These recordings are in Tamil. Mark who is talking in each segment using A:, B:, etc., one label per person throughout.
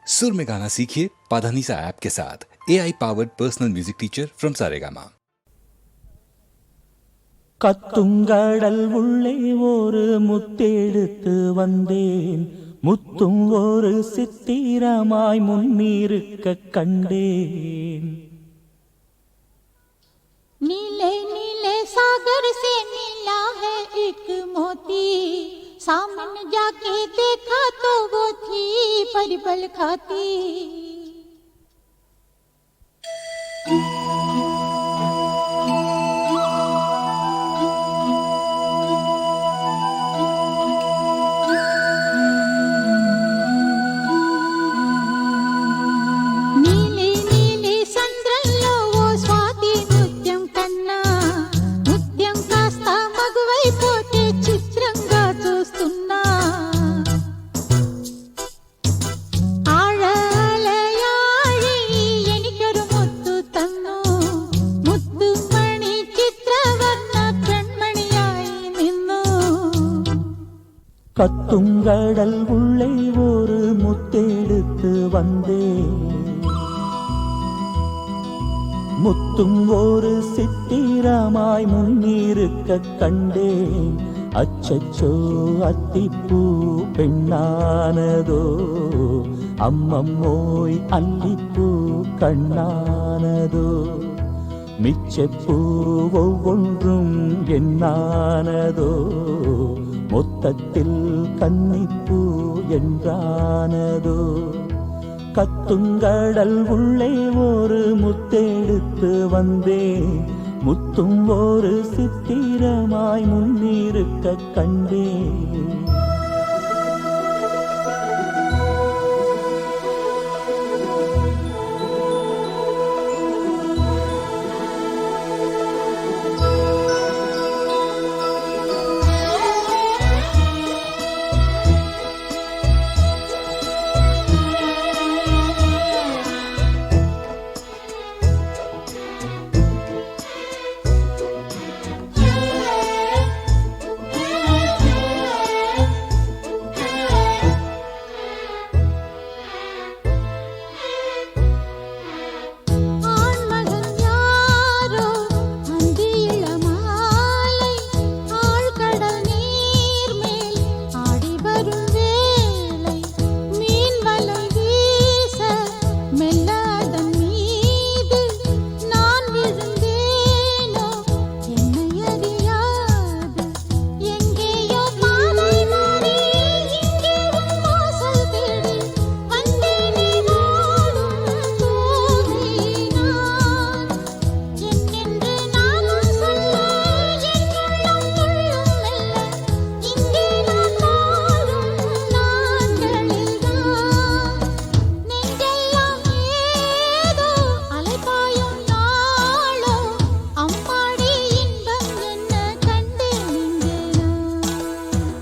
A: सुर में गाना सीखिए पाधानीसा ऐप के साथ। AI powered personal music teacher from Saregama.
B: கத்துங்கடல் உள்ளே ஒரு முத்தெடுத்து வந்தேன், முத்தும் ஒரு சித்திரமாய் முன்னிருக்க கண்டேன்.
C: नीले नीले सागर से मिला है एक मोती, सामने जाके देखा तो वो थी परिबल खाती.
B: கத்துங்கடல் உள்ளே ஒரு முத்தெடுத்து வந்தேன், முத்தும் ஒரு சித்திரமாய் முன்னிருக்க கண்டேன். அச்சச்சோ அத்திப்பூ பெண்ணானதோ, அம்மம்மோய் அல்லிப்பூ கண்ணானதோ, மிச்சப்பூ ஒவ்வொன்றும் என்னானதோ, மொத்தத்தில் கன்னிப்பூ என்றானதோ. கத்துங்கடல் உள்ளே ஒரு முத்தெடுத்து வந்தேன், முத்தும் ஒரு சித்திரமாய் முன்னிருக்க கண்டேன்.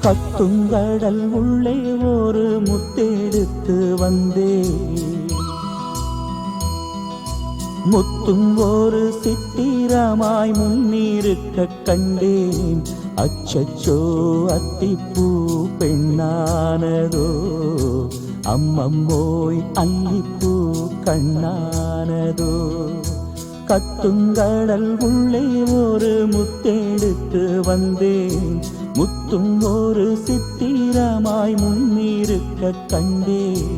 B: கத்துங்கடல் உள்ளே ஒரு முத்தெடுத்து வந்தேன், முத்தும் ஒரு சித்திரமாய் முன்னிருக்க கண்டேன். அச்சச்சோ அத்திப்பூ பெண்ணானதோ, அம்மம்மோய் அல்லிப்பூ கண்ணானதோ. கத்துங்கடல் உள்ளே ஒரு முத்தெடுத்து வந்தேன், முத்தும் ஒரு சித்திரமாய் முன்னிருக்க கண்டேன்.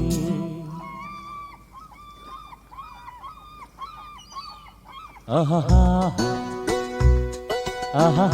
B: ஆஹா ஆஹா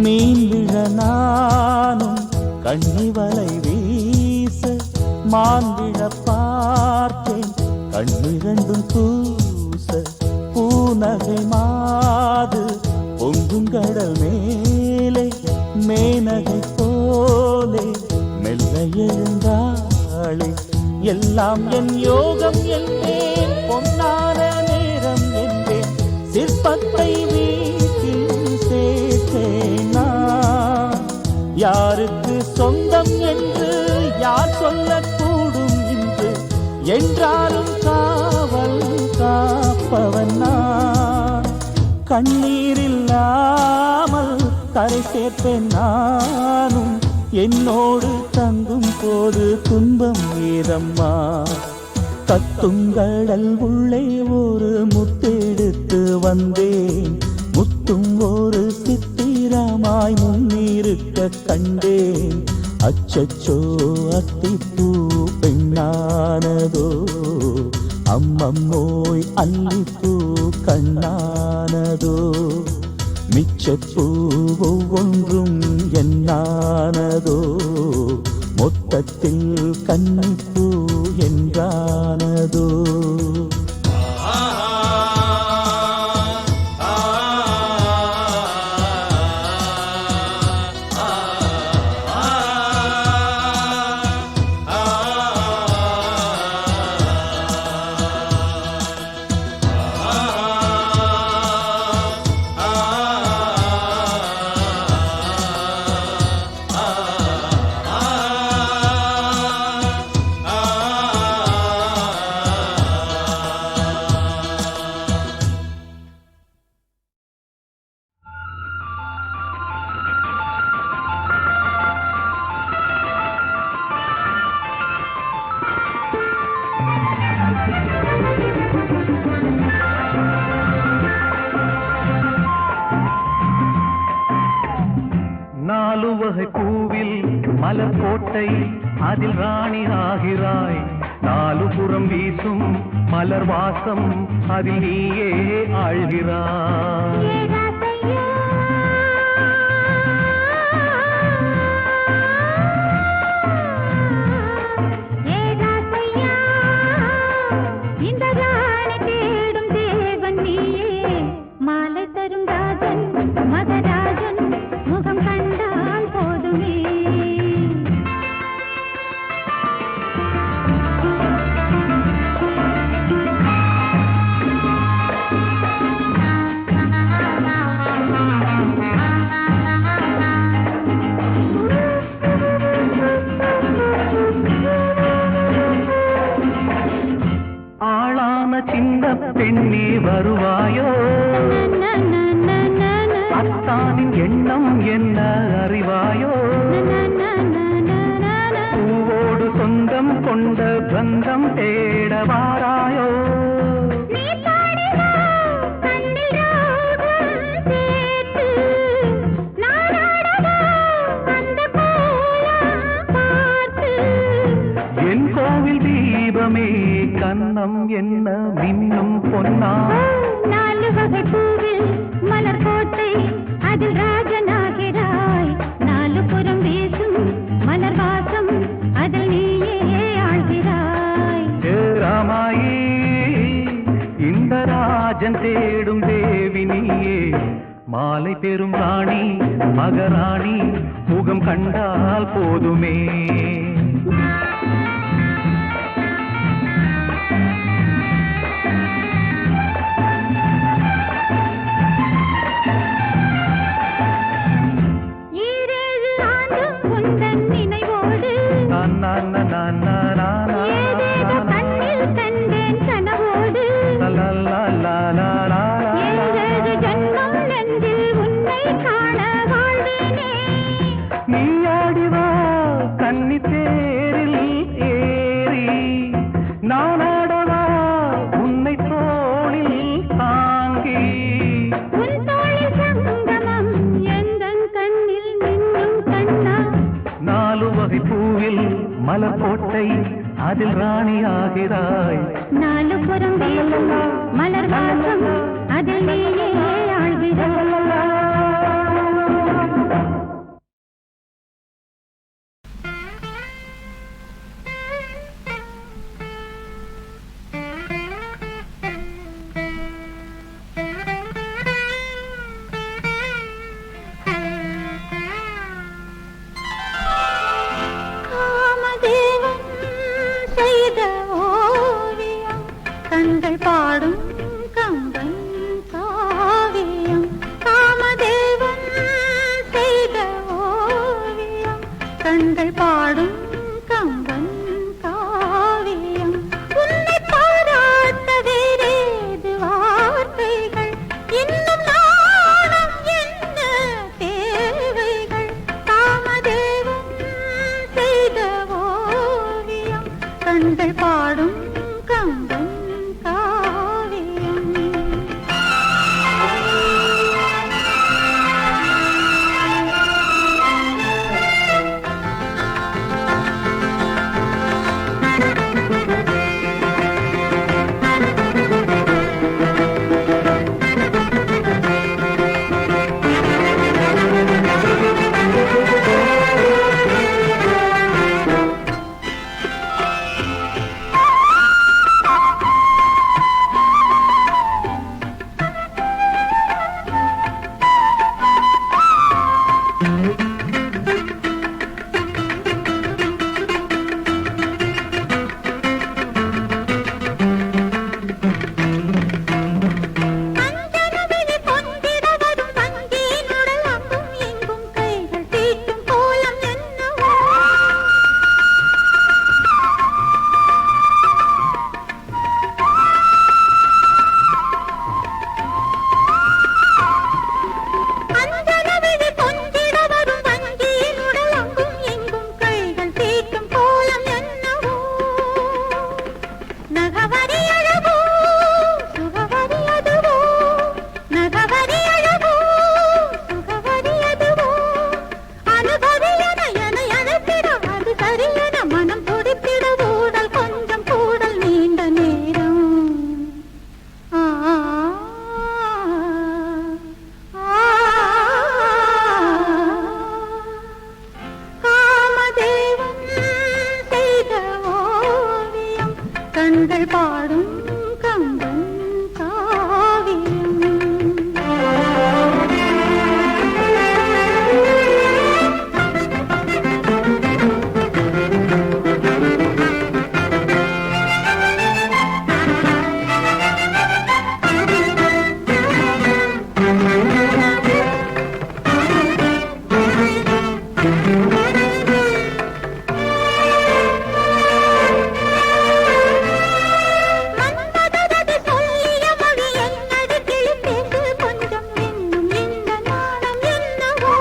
B: மீன் விழ நானும் கண்ணிவலை வீச, மான் விழ பார்த்தேன் கண்ணிரண்டும் கூச. பூநகை மாது பொங்கும் கடல் மேலே, மேனகை போலே மெல்ல எழுந்தாளே எல்லாம் என் யோகம் என்பேன், பொன்னான நேரம் என்பேன், சிற்பத்தை வீட்டில் சேர்த்தேனா? யாருக்கு சொந்தம் என்று யார் சொல்லக்கூடும் என்று, என்றாலும் காவல் காப்பவன் நான். கண்ணீரில்லாமல் கரை சேர்ப்பேன் நானும், என்னோடு தங்கும் போது துன்பம் ஏதம்மா? கத்துங்கடல் உள்ளே ஒரு முத்தெடுத்து வந்தேன், முத்தும் ஒரு சித்திரமாய் முன்னிருக்க கண்டேன். அச்சச்சோ அத்திப்பூ பெண்ணானதோ, அம்மம்மோய் அல்லிப்பூ கண்ணானதோ, மிச்சப்பூ ஒவ்வொன்றும் என்னானதோ, மொத்தத்தில் கன்னிப்பூ என்றானதோ.
D: நாலுவகை பூவில் மலர் கோட்டை, அதில் ராணி ஆகிறாய். நாலுபுறம் வீசும் மலர் வாசம், அதில் நீயே ஆழ்கிறாய். பெண்ணே வருவாயோ, அத்தானின் எண்ணம் என்ன அறிவாயோ, பூவோடு சொந்தம் கொண்ட பந்தம் தேடவாராயோ. என் கோவில் தீபமே கண்ணம் என்ன மின்னும் பொன்னா.
C: நாலு வகை பூவில் மலர் கோட்டை, அதில் ராஜனாகிறாய். நாலு புறம் வீசும் மலர் வாசம், அதில் நீயே ஆழ்கிறாய்.
D: ராமாயி இந்த ராஜன் தேடும் தேவி நீயே, மாலை பெரும் ராணி மகராணி, முகம் கண்டால் போதுமே. மலர்கோட்டை அதில் ராணி ஆகிறாய்.
C: நாலு புறம் வீசும் மலர் வாசம், அதில் நீயே ஆழ்கிறாய். செய்த ஓவியம் கண்கள் பாடும் கம்பன் காவியம் காமதேவன் செய்த ஓவியம் கண்கள் பாடும் கம்பன் காவியம் உன்னை பாராட்ட வேறேது வார்த்தைகள் இன்னும் நாணம் என்ன தேவைகள் காமதேவன் செய்த ஓவியம் கண்கள் பாடும் கம்பன் காவியம் அஞ்சனவிழி பொன்றிட வரும் வங்கியினுடல் அங்கும் இங்கும் கைகள் தீட்டும் கோலம் என்னவோ அஞ்சனவிழி பொன்றிட வரும் வங்கியினுடல் அங்கும் இங்கும் கைகள் தீட்டும் கோலம் என்னவோ நகவரி அழகோ சுகவரி அதுவோ நகவரி அழகோ சுகவரி அதுவோ அனுபவி என அழைத்திட அது சரியென மனம் துடித்திட ஊடல் கொஞ்சம் கூடல் நீண்ட நேரம் ஆ காமதேவன் செய்த ஓவியம் கண்கள் பாடும் கம்பன் காவியம் மன்மதரதி சொல்லிய மொழி என்னடி கிளி பேசு கொஞ்சம் இன்னும் இந்த நாணம் என்னவோ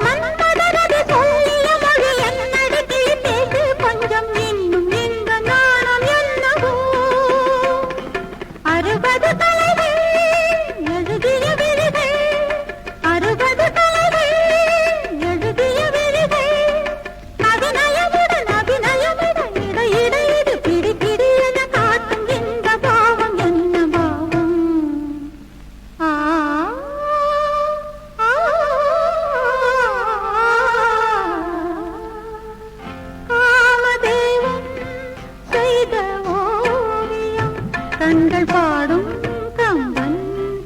C: மன்மதரதி சொல்லிய மொழி என்னடி கிளி பேசு கொஞ்சம் இன்னும் இந்த நாணம் என்னவோ 60 தலைகள் எழுதிய விழிகள் 60 தலைகள் எழுதிய விழிகள் அபிநயமுடன் அபிநயமிட இடையிடு பிடி பிடி என காட்டும் இந்த பாவம் என்ன பாவம் ஆ ஆ காமதேவன் செய்த ஓவியம் கண்கள் பாடும் கம்பன்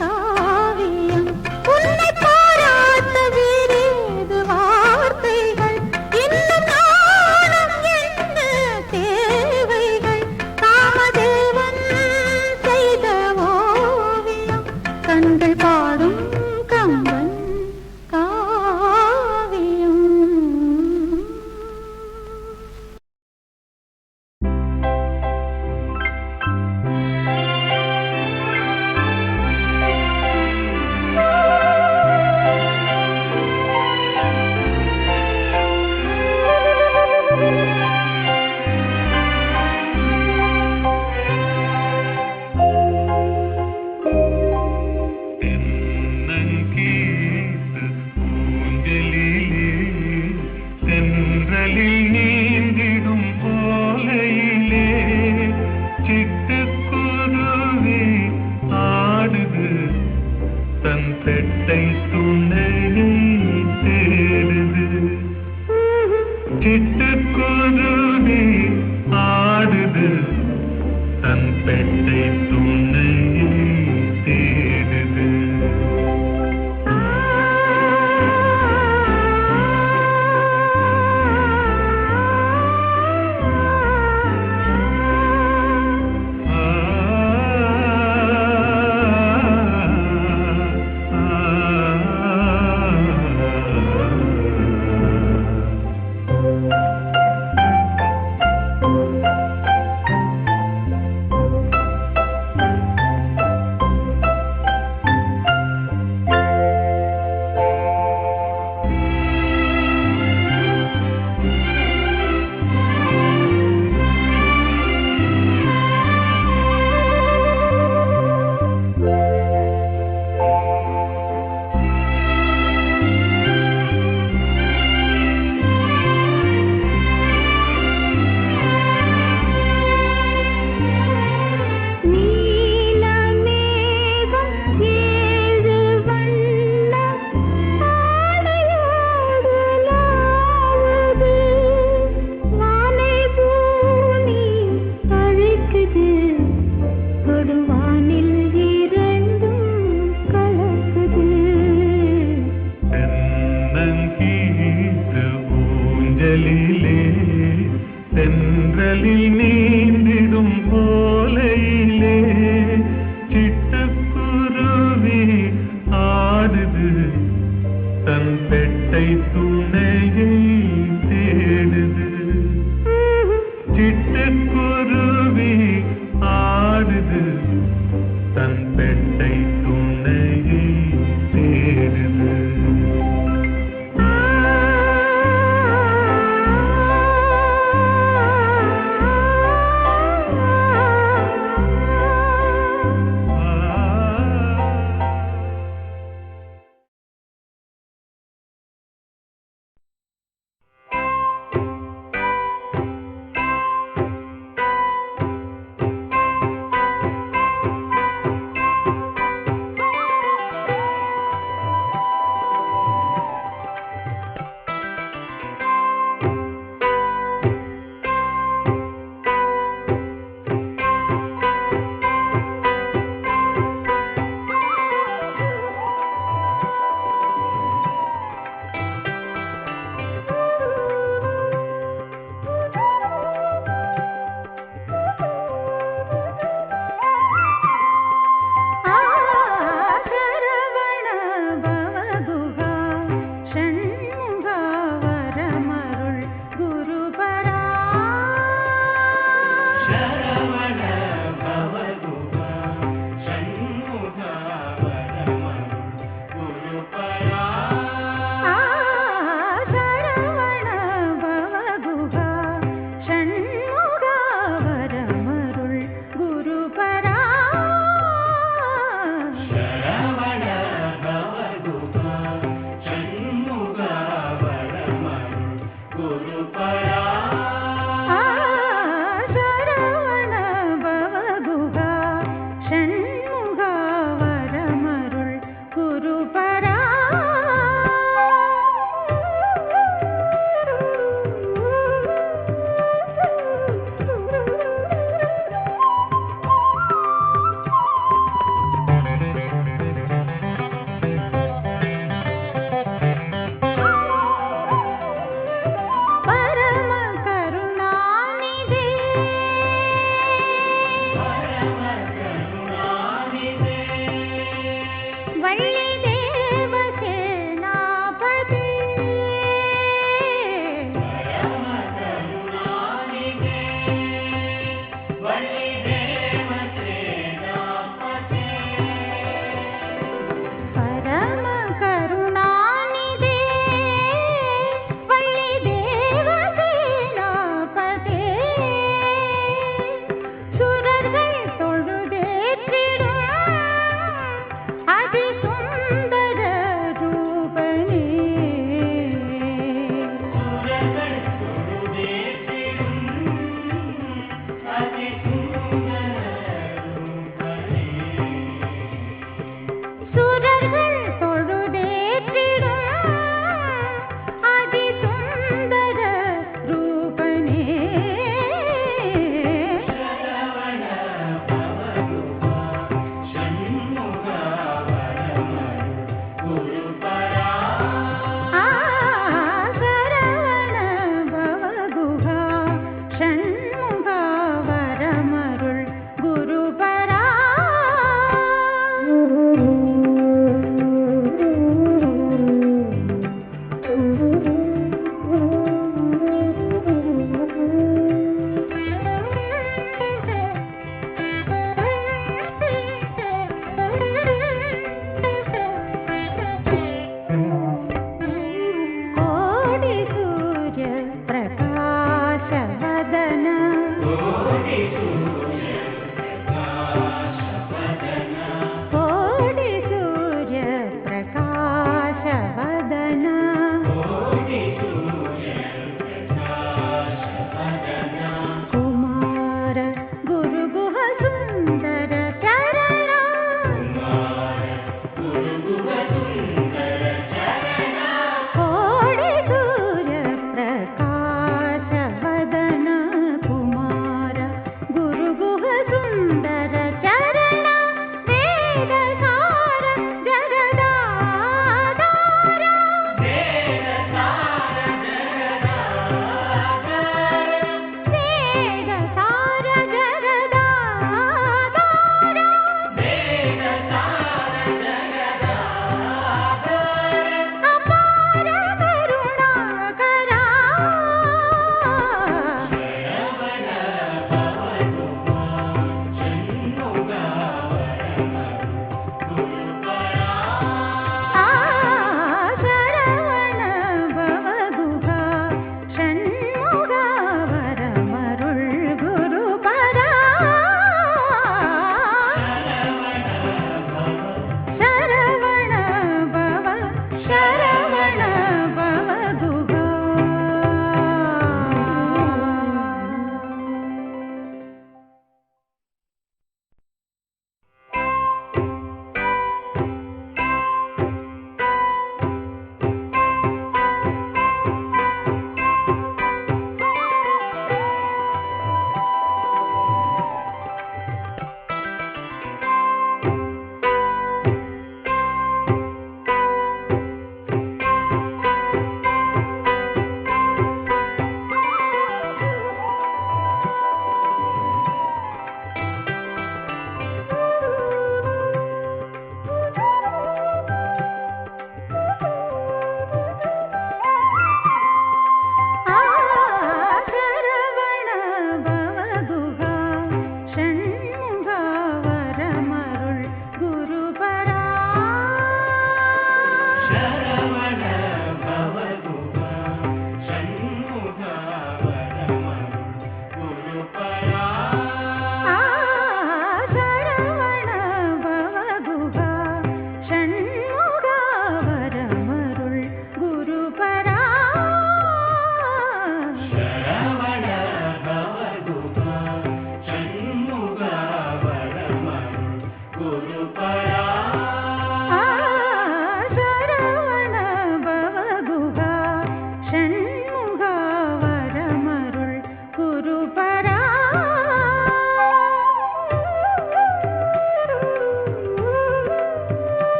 C: காவியம் உன்னை பாராட்ட வேறேது வார்த்தைகள் இன்னும் நாணம் என்ன தேவைகள் காமதேவன் செய்த ஓவியம் கண்கள் பாடும் கம்பன் காவியம்
D: என்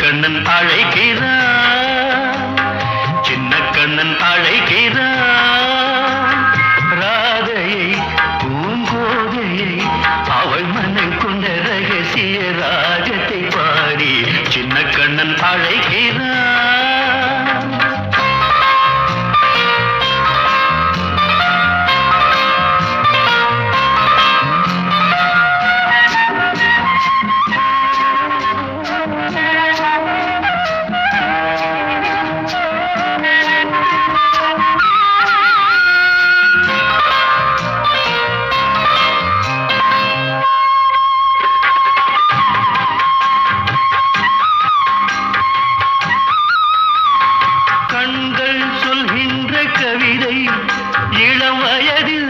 D: கண்ணன் அழைக்கிறான், சின்ன கண்ணன் அழைக்கிறான். ராதையை பூங்கோதையை அவள் மனம் கொண்ட ரகசிய ராகத்தை பாடி சின்ன கண்ணன் அழைக்கிறான். கண்கள் சொல்கின்ற கவிதை இளம் வயதில்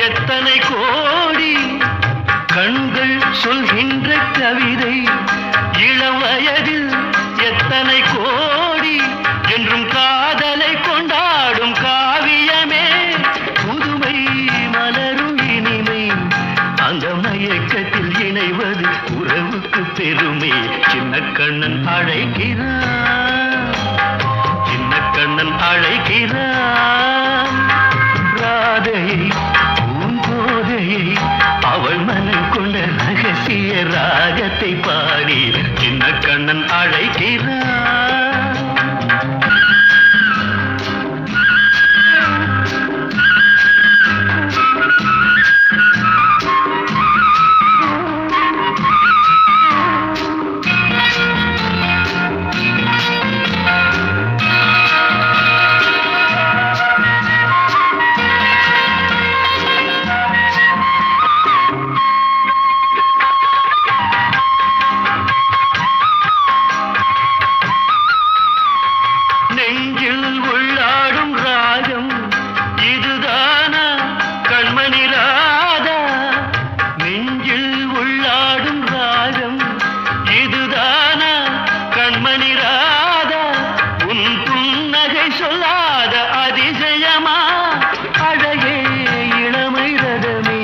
D: எத்தனை கோடி, கண்கள் சொல்கின்ற கவிதை இளம் வயதில் எத்தனை கோடி, என்றும் காதலை கொண்டாடும் காவியமே புதுமை மலரும் இனிமை, அந்த மயக்கத்தில் இணைவது உறவுக்கு பெருமை. சின்ன கண்ணன் அழைக்கிறான், சின்ன கண்ணன் அழைக்கிறான். ராதையை பூங்கோதையை அவள் மனம் கொண்ட ரகசிய ராகத்தை பாடி சின்ன கண்ணன் அழைக்கிறான். நெஞ்சில் உள்ளாடும் ராகம் இதுதானா கண்மணி ராதா, நெஞ்சில் உள்ளாடும் ராகம் இதுதானா கண்மணி ராதா, உன் புன்னகை சொல்லாத அதிசயமா அழகே இளமை ரதமே,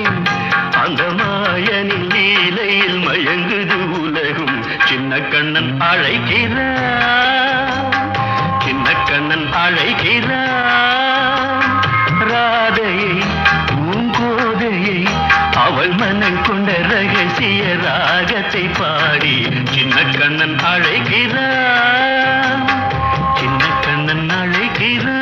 D: அந்த மாயனின் லீலையில் மயங்குது உலகும். சின்ன கண்ணன் அழைக்கிறான், சின்ன கண்ணன் அழைக்கிறான். ராதையை பூங்கோதையை அவள் மனம் கொண்ட ரகசிய ராகத்தை பாடி சின்ன கண்ணன் அழைக்கிறான், சின்ன கண்ணன் அழைக்கிறான்.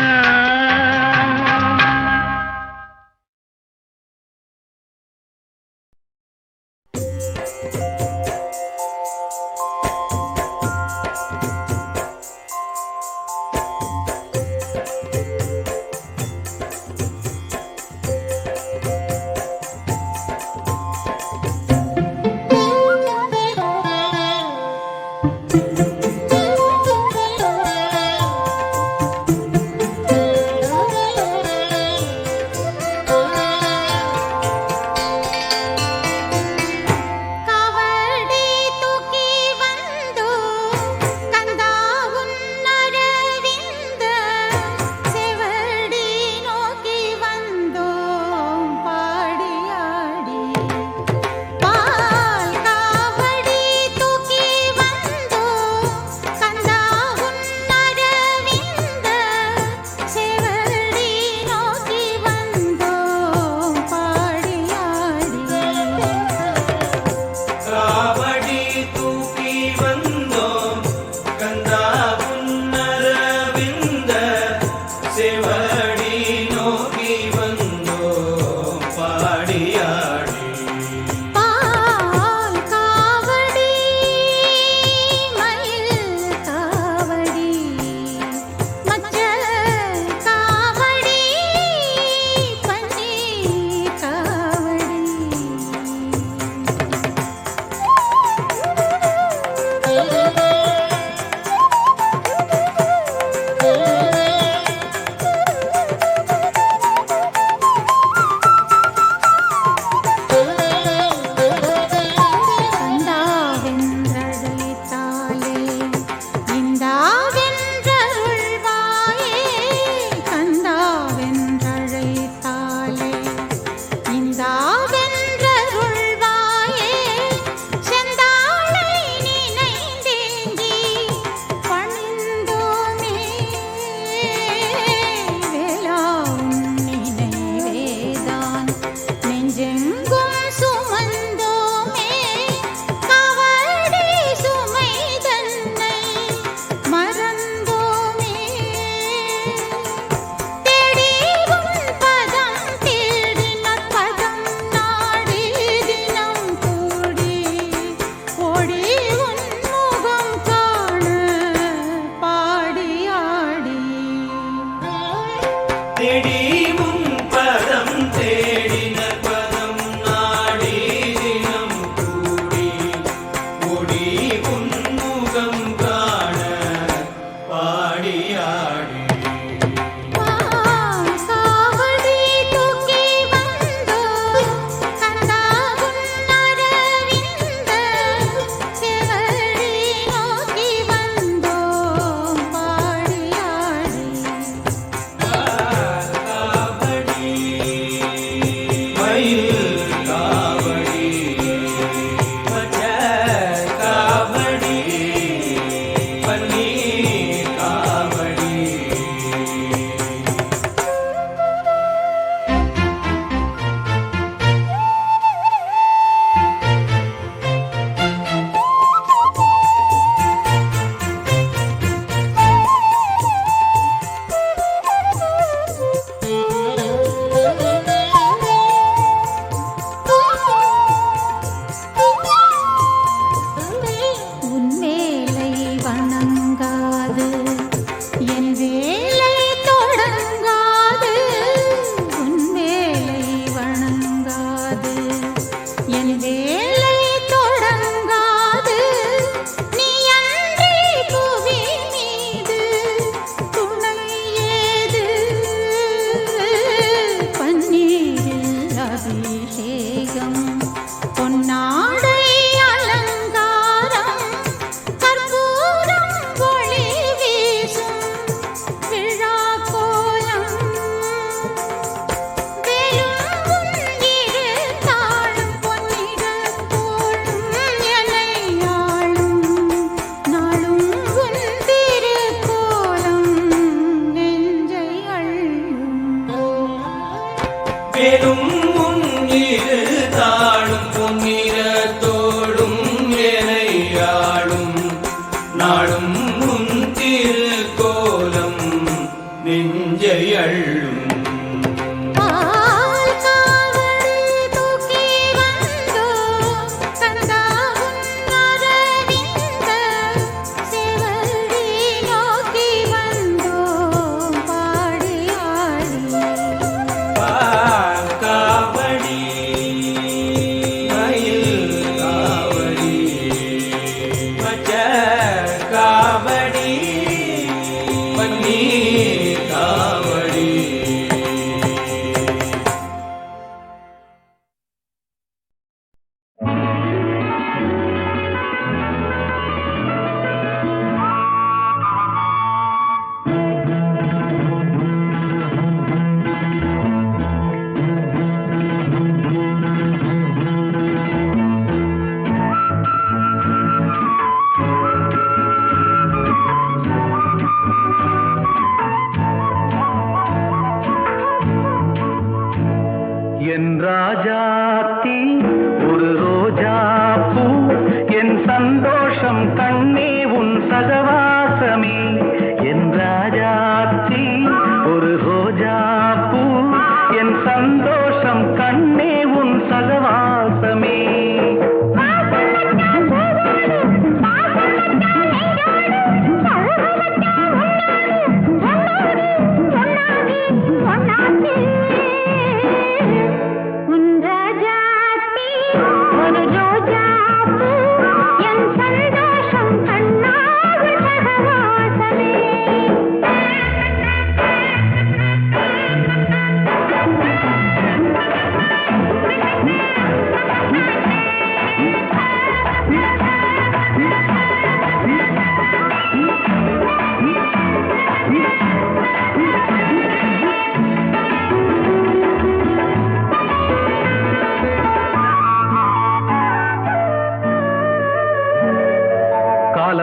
C: காவல்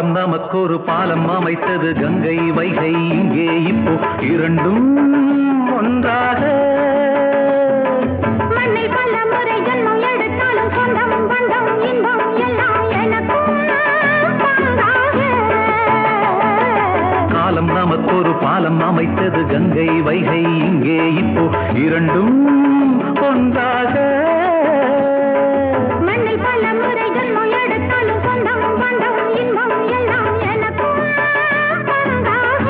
D: காலம் நமக்கொரு பாலம் அமைத்தது கங்கை வைகை இங்கே இப்போ இரண்டும் ஒன்றாக
C: மண்ணில் பல முறை ஜன்மம் எடுத்தாலும் சொந்தம் பந்தம் இன்பம் எல்லாம் எனக்கும் பங்காக.
D: காலம் நமக்கொரு பாலம் அமைத்தது கங்கை வைகை இங்கே இப்போ இரண்டும் ஒன்றாக
C: மண்ணில் பல முறை ஜன்மம் எடுத்தாலும் சொந்தம் பந்தம் இன்பம் எல்லாம் எனக்கும் பங்காக.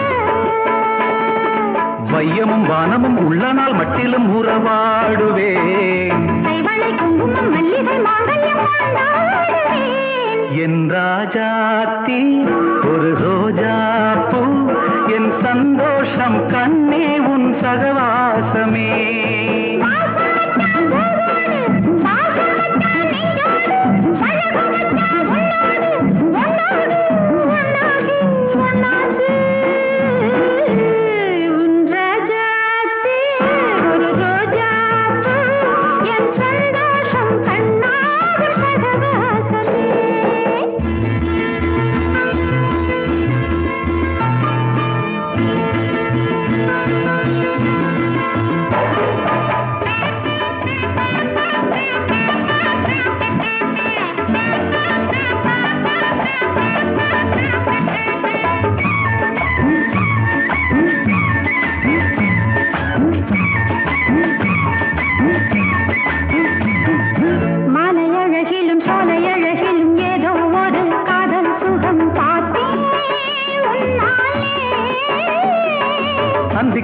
D: வையமும் வானமும் உள்ள நாள் மட்டிலும் உறவாடுவேன்
C: கைவளை குங்குமம் மல்லிகை மாங்கல்யம் கொண்டாடுவேன்.
D: என் ராஜாத்தி ஒரு ரோஜா பூ என் சந்தோஷம் கண்ணே உன் சகவாசமே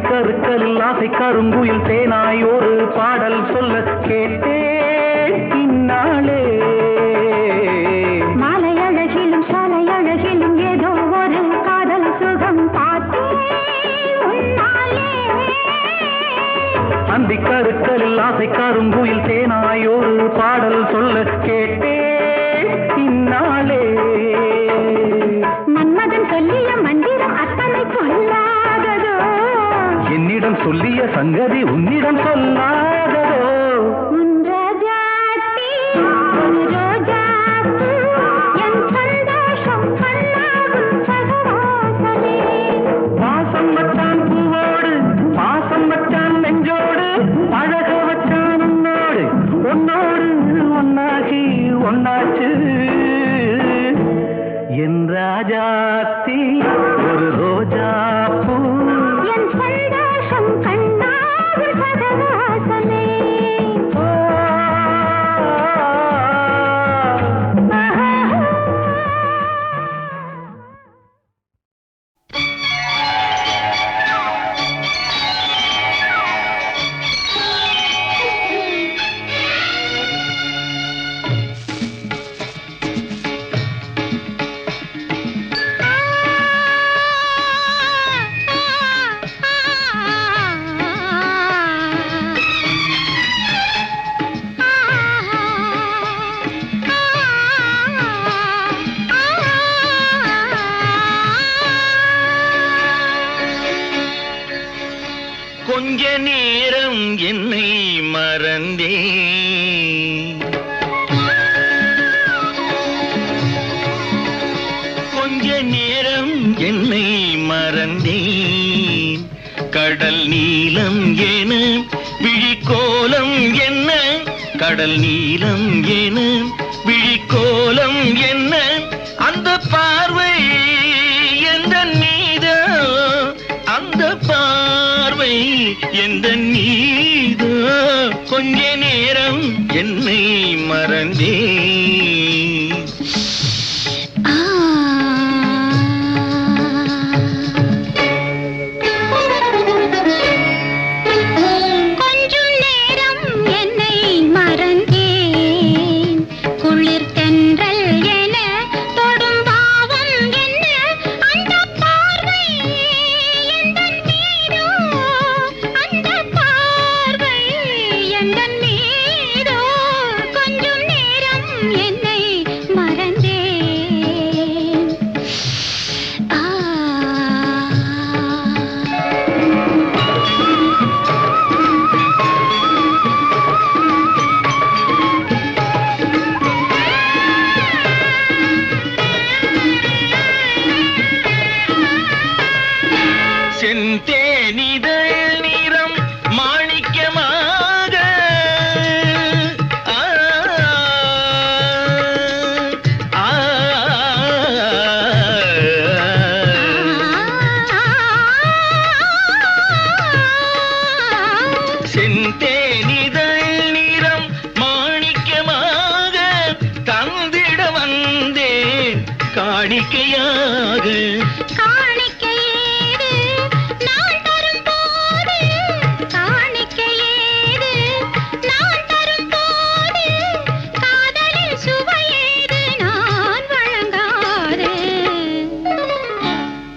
D: கருக்கலில் ஆசை கருங்குயில் தேனாய் ஒரு பாடல் சொல்ல கேட்டேன் இந்நாளே.
C: மாலை அழகிலும் சாலை அழகிலும் ஏதோ ஒரு காதல் சுகம் பார்த்தேன்.
D: அந்தி கருக்கலில் ஆசை கருங்குயில் தேனாய் ஒரு பாடல் சொல்ல கேட்டேன் இந்நாளே.
C: மன்மதன் சொல்லிய மந்திரம் அத்தனை சொல்லாததோ,
D: என்னிடம் சொல்லிய சங்கதி உன்னிடம் சொல்லாததோ. பாசம் வச்சான் பூவோடு பாசம் வச்சான் நெஞ்சோடு பழக வச்சான் உன்னோடு உன்னோடு ஒன்னாகி ஒன்னாச்சு என் ராஜாத்தி ஒரு ரோஜா பூ
C: என் சந்தோஷம் கண்ணாவில் சகவாசமே.
E: கொஞ்ச நேரம் என்னை மறந்தே கொஞ்ச நேரம் என்னை மறந்தேன். கடல் நீலம் என விழிக்கோலம் என்ன கடல் நீலம் என விழிக்கோலம் என்ன அந்த பார்வை எந்த மீதோ அந்த பார்வை எந்த மீதோ கொஞ்ச நேரம் என்னை மறந்தே.
C: கொஞ்சம் நேரம் என்னை மறந்தேன். குளிர் தென்றல் என தொடும் பாவம் என்ன அந்த பார்வை எந்தன் மீதோ அந்த பார்வை எந்தன் மீதோ கொஞ்சம் நேரம் என்னை
E: காணிக்கையாக
C: காணிக்கையேது நான் தரும்போது, காணிக்கையேது நான் தரும்போது, காதலில் சுவையேது நான் வழங்காது.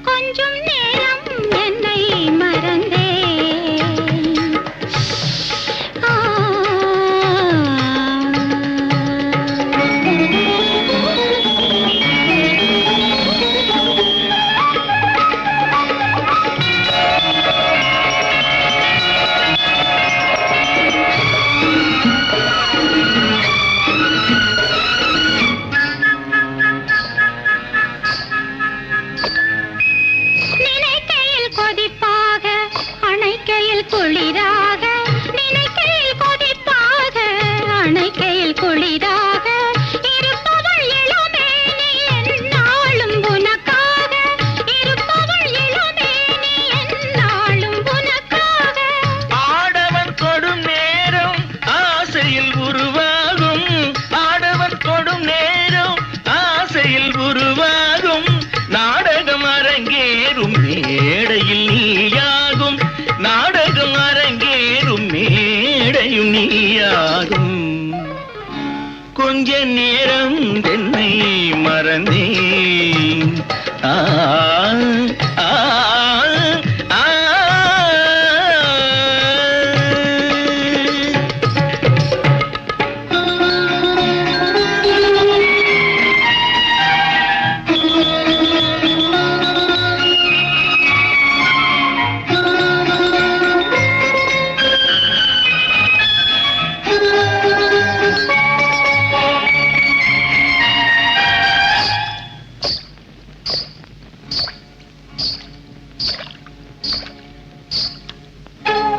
C: கொஞ்சம் நேரம் என்னை மறந்தேன். நினைக்கையில் கொதிப்பாக, அணைக்கையில் குளிராக, நினைக்கையில் கொதிப்பாக, அணைக்கையில் குளிராக, இருப்பவள் இளமேனி எந்நாளும் உனக்காக, இருப்பவள் இளமேனி எந்நாளும் உனக்காக.
E: ஆடவன் கொடும் நேரம் ஆசையில் உருவாகும், ஆடவன் கொடும் நேரம் ஆசையில் உருவாகும், நாடகம் அரங்கேறும் மேடையில் நீயாகும், நாடகம் அரங்கேறும் மேடையும் நீயாகும். கொஞ்ச நேரம் என்னை மறந்தேன். ஆ ஆ, ஆ.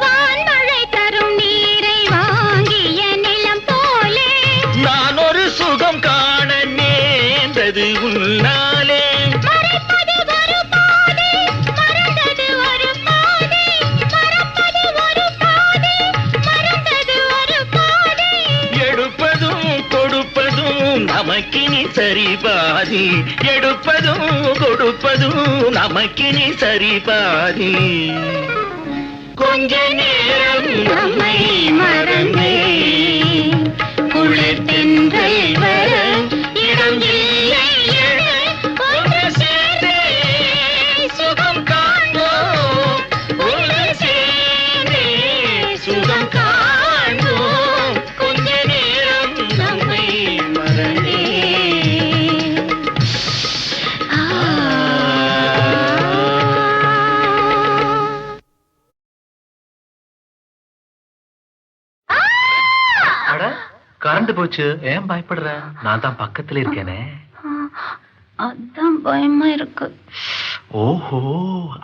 C: வான்மழை தரும் நீரை வாங்கிய நிலம் போலே,
E: நான் ஒரு சுகம் காண நேர்ந்தது உன்னாலே.
C: மறைப்பது ஒரு பாதை, மறந்தது ஒரு பாதை, மறப்பது ஒரு பாதை, மறந்தது ஒரு பாதை.
E: எடுப்பதும் கொடுப்பதும் நமக்கினி சரி பாதி, எடுப்பதும் கொடுப்பதும் நமக்கினி சரி பாதி. கொஞ்ச நேரம் நம்மை மறந்தேன். குளிர் தென்றல் வர இடம் இல்லை என ஒன்று சேர்ந்தே சுகம் காண்போம், ஒன்று சேர்ந்தே சுகம் காண்போம். கொஞ்ச நேரம் நம்மை மறந்தேன்.
D: கரண்ட் போச்சு, ஏன் பயப்படுற? நான் தான் பக்கத்துல இருக்கேனே.
C: அதான் பயமா இருக்கு.
D: ஓஹோ,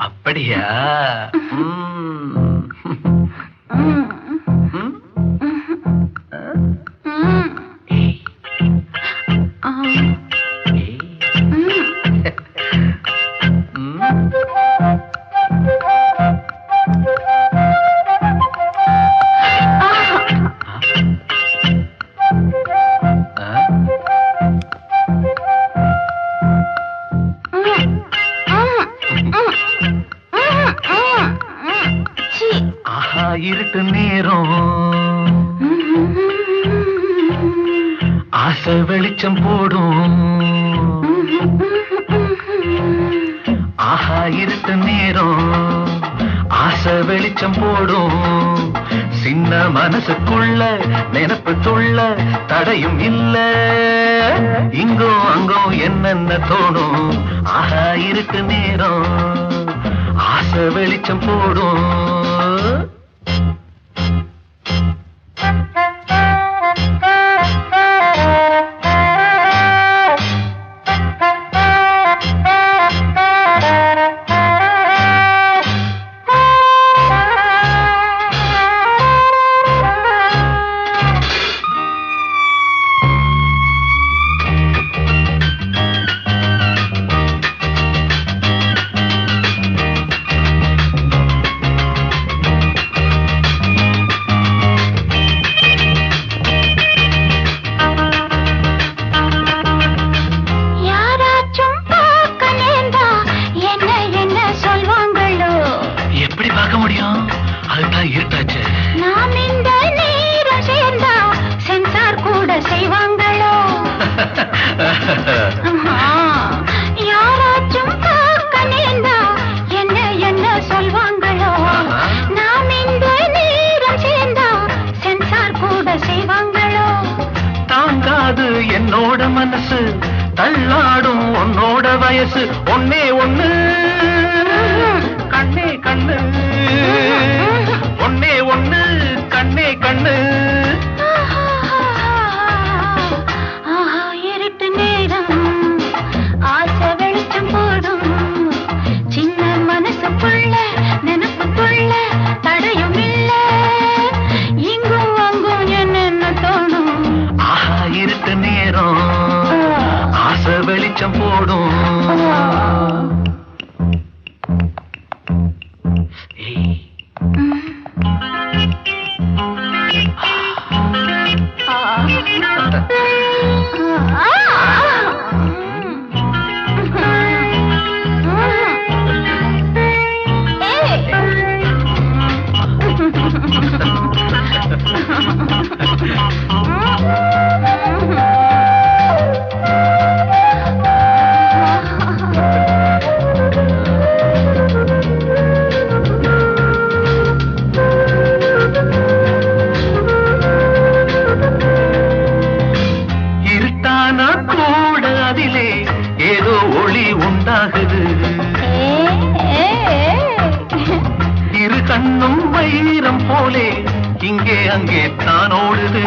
D: அப்படியா? ஆஹா, இருட்டு நேரம் ஆசை வெளிச்சம் போடும். ஆஹா, இருட்டு நேரம் ஆசை வெளிச்சம் போடும். சின்ன மனசுக்குள்ள நினைப்பு துள்ள தடையும் இல்ல. இங்கோ அங்கோ என்னென்ன தோணும். ஆஹா, இருட்டு நேரம் ஆசை வெளிச்சம் போடும். தள்ளாடும் உன்னோட வயசு ஒன்னே ஒண்ணு கண்ணே கண்ணு ஒன்னே ஒண்ணு கண்ணே கண்ணு
E: இருட்டு நேரம் ஆசை வெளிச்சம் போடும் சின்ன மனசுக்குள்ள நினப்புக்குள்ள தடையும் இல்ல இங்கும் அங்கும் என்னென்ன தோணும்
D: ஆஹா இருட்டு நேரம் ஆசை வெளிச்சம் போடும் இரு கண்ணும் வைரம் போலே இங்கே அங்கே தான் ஓடுது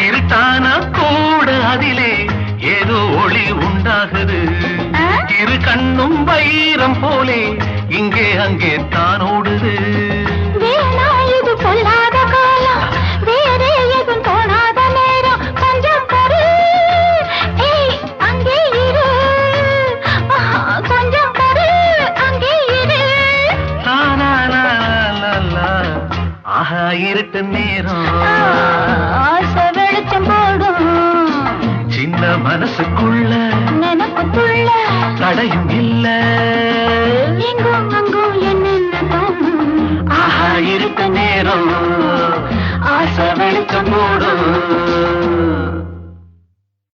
D: இருட்டான கூட அதிலே ஏதோ ஒளி உண்டாகுது இரு கண்ணும் வைரம் போலே இங்கே அங்கே தான் ஓடுது
E: இது பொல்லாத காலம் வேறே எதுவும் தோணாத நேரம் கொஞ்சம் பொறு அங்கே இரு கொஞ்சம் பொறு அங்கே இரு
D: ஆஹா இருட்டு நேரம்
E: ஆசை வெளிச்சம் போடும்
D: சின்ன மனசுக்குள்ள
E: நினப்புக்குள்ள
D: தடையும் இல்ல
E: எங்கும் அங்கும் என்னென்ன தோணும்
D: ஆஹா இருட்டு நேரம் ஆசை வெளிச்சம் போடும்